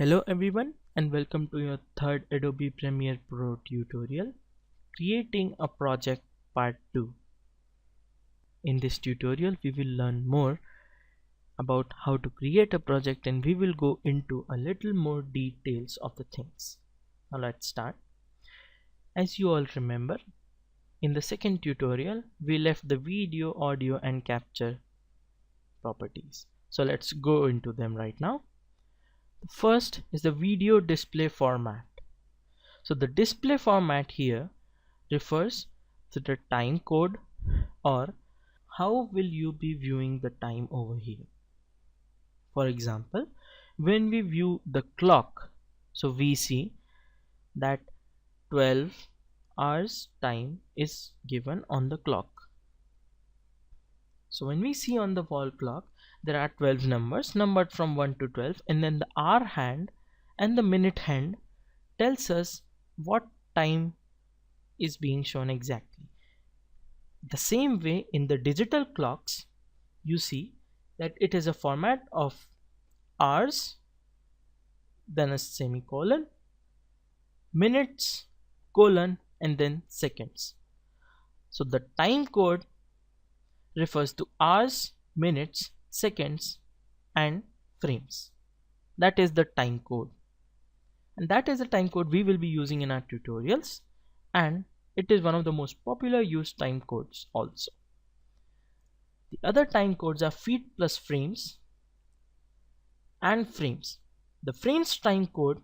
Hello everyone and welcome to your third Adobe Premiere Pro tutorial, Creating a Project Part 2. In this tutorial we will learn more about how to create a project and we will go into a little more details of the things. Now let's start. As you all remember, in the second tutorial we left the video, audio and capture properties. So let's go into them right now. First is the video display format. So the display format here refers to the time code, or how will you be viewing the time over here. For example, when we view the clock, so we see that 12 hours time is given on the clock. So when we see on the wall clock, there are 12 numbers numbered from 1 to 12, and then the hour hand and the minute hand tells us what time is being shown exactly. The same way in the digital clocks, you see that it is a format of hours, then a semicolon, minutes, colon, and then seconds. So the time code refers to hours, minutes, seconds and frames. That is the time code, and that is the time code we will be using in our tutorials, and it is one of the most popular used time codes also. The other time codes are feet plus frames and frames. The frames time code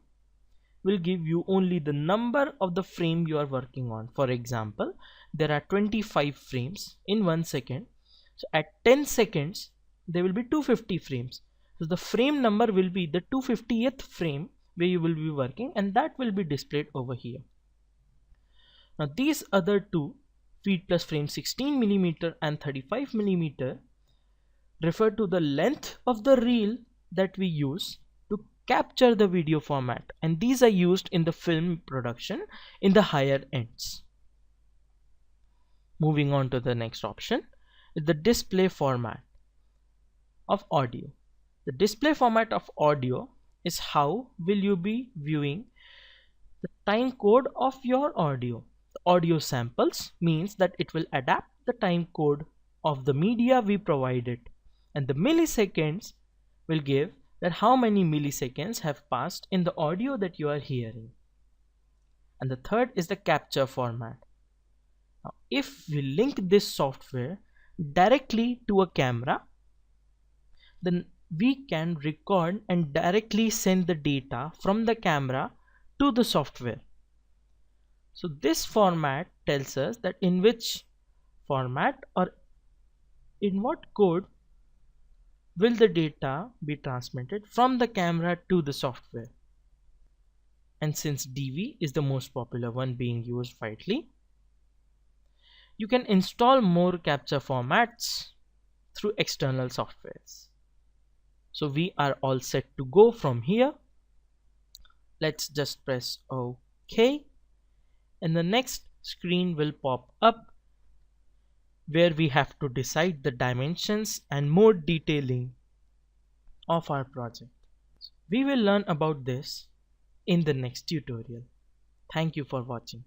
will give you only the number of the frame you are working on. For example, there are 25 frames in 1 second. So at 10 seconds there will be 250 frames. So the frame number will be the 250th frame where you will be working, and that will be displayed over here. Now these other two, feet plus frame 16mm and 35mm, refer to the length of the reel that we use to capture the video format, and these are used in the film production in the higher ends. Moving on to the next option is the display format of audio. The display format of audio is how will you be viewing the time code of your audio. The audio samples means that it will adapt the time code of the media we provided, and the milliseconds will give that how many milliseconds have passed in the audio that you are hearing. And the third is the capture format. Now if we link this software directly to a camera, then we can record and directly send the data from the camera to the software. So this format tells us that in which format or in what code will the data be transmitted from the camera to the software. And since DV is the most popular one being used widely, you can install more capture formats through external softwares. So we are all set to go from here. Let's just press OK, and the next screen will pop up where we have to decide the dimensions and more detailing of our project. We will learn about this in the next tutorial. Thank you for watching.